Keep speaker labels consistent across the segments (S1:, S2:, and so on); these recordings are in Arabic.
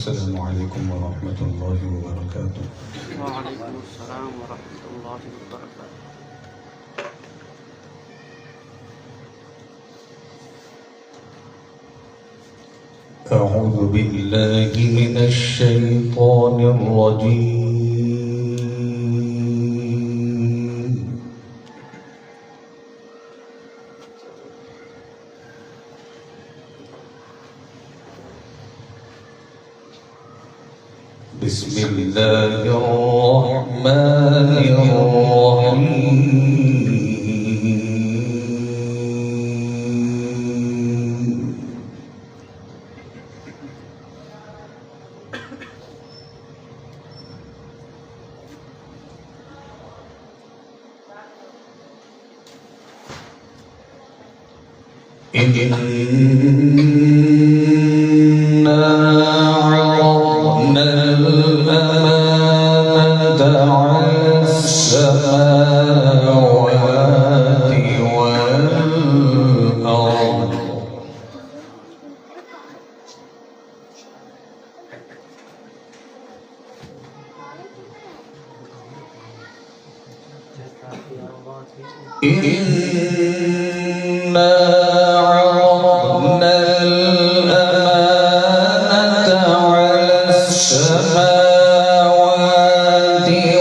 S1: السلام عليكم ورحمة الله وبركاته.
S2: وعليكم السلام ورحمة الله وبركاته.
S1: أعوذ بالله من الشيطان الرجيم. بسم الله الرحمن الرحيم. إنا عرضنا الأمانة على السماوات والأرض إنا عرضنا الأمانة على السماوات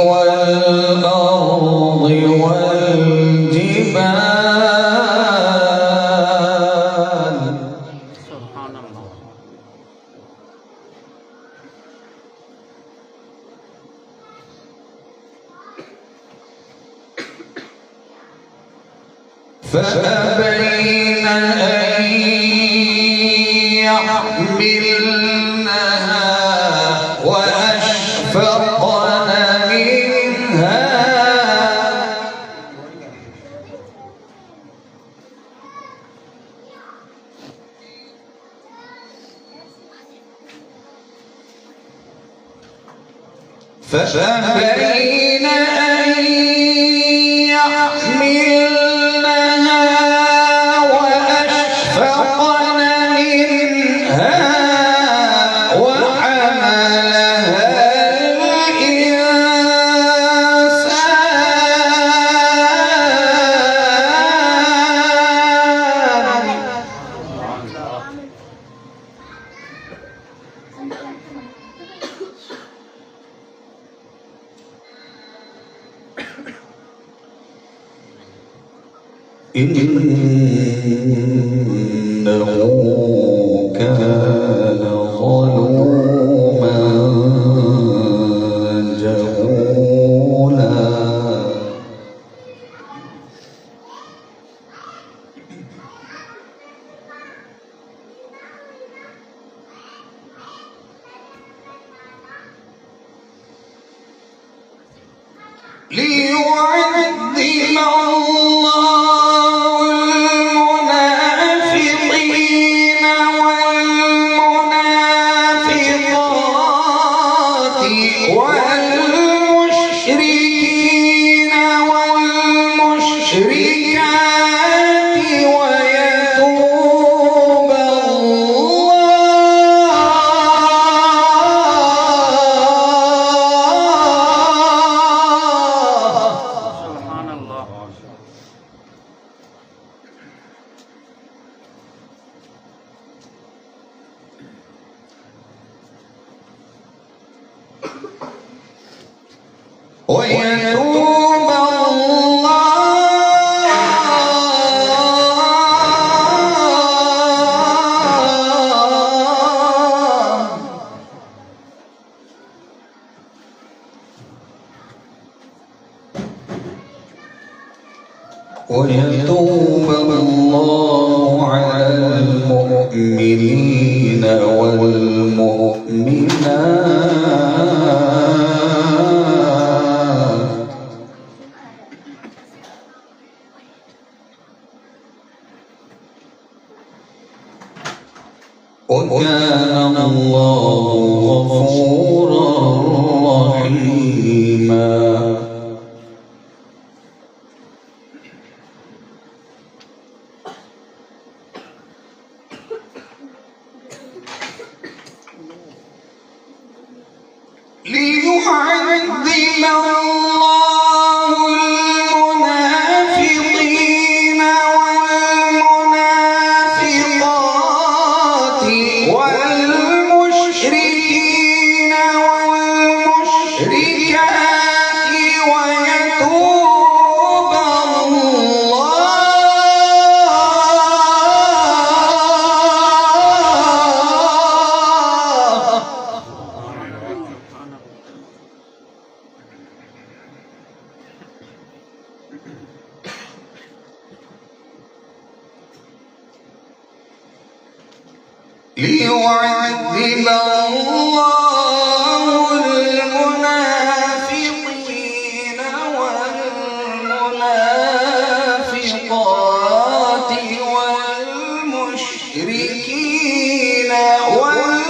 S1: والأرض والجبال.
S2: سبحان الله.
S1: فأبين أن يحملنها وأشفقن منها فأبين أن يحملنها وأشفقن منها وحملها الإنسان. إنه كان ظلوما جهولا. ليعذب الله المنافقين والمنافقات والمشركين والمشركات ويتوب
S2: سبحان الله.
S1: ويتوب الله على المؤمنين والمؤمنات وكان الله غفورا رحيما. ليعذب الله المنافقين والمنافقات والمشركين والمشركات ويتوب ليعذب الله المنافقين والمنافقات والمشركين والمشركات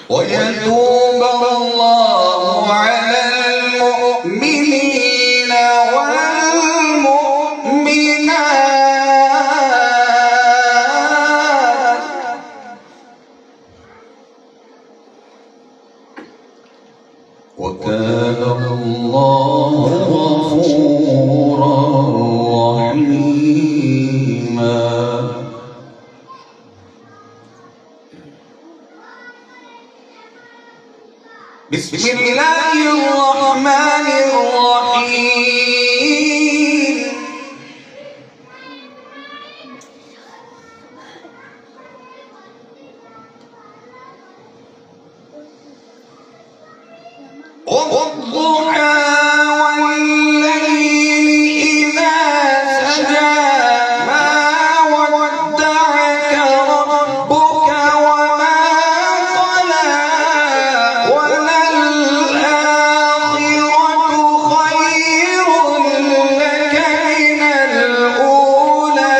S1: ويتوب الله على المؤمنين والمؤمنات وكان الله غفورا رحيما. بسم الله الرحمن الرحيم. والضحى والليل إذا سجى ما ودعك ربك وما قلى وللآخرة خير لك من الأولى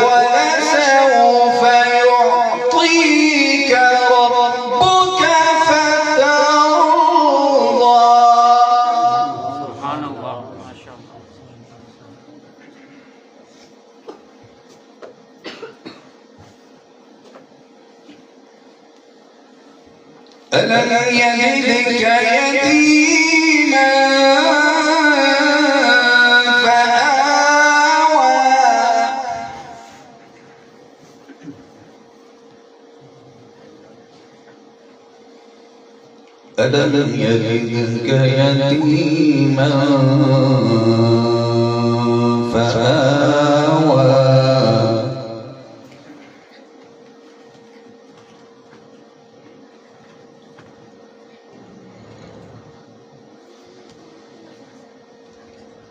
S1: ولسوف يعطيك ربك فترضى.
S2: سبحان الله ما شاء الله.
S1: ألم يجدك يتيما فآوى ألم يجدك يتيما فآوى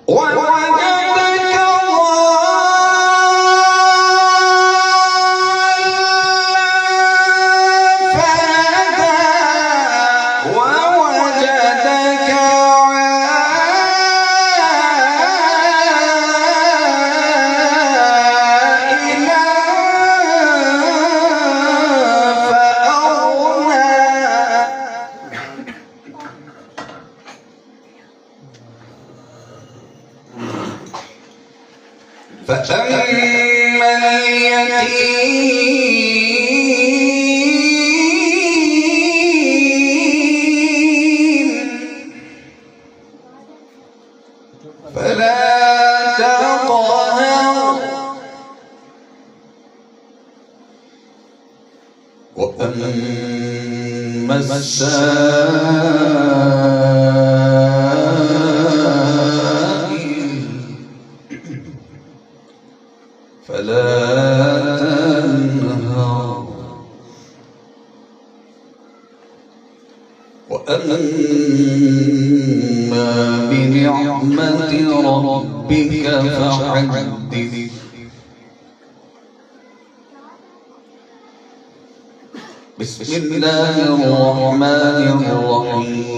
S1: ووجدك ضالا فهدى ووجدك عائلا فأغنى. فأما اليتيم فلا تقهر وأما السائل فلا تنهر وأما بنعمة ربك فحدث. بسم الله الرحمن الرحيم.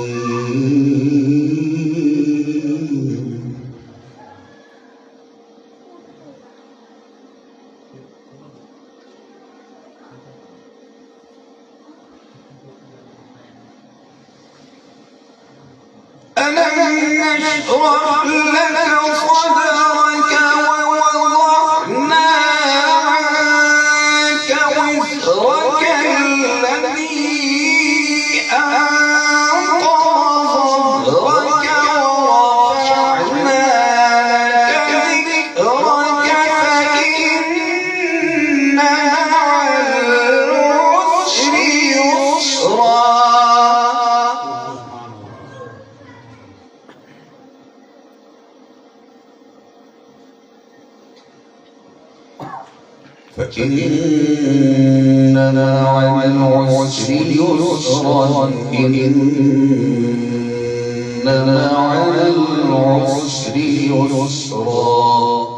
S1: نشرح لك صدرك ووضعنا عنك وزرك الذي أنقض ظهرك ورفعنا لك ذكرك فإن مع العسر يسرا فإن مع العسر يسرا إن مع العسر يسرا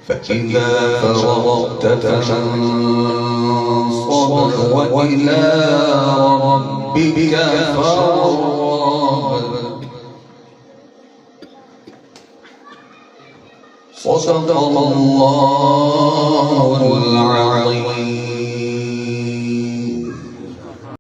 S1: فإذا فرغت فانصب وإلى ربك فارغب صدق الله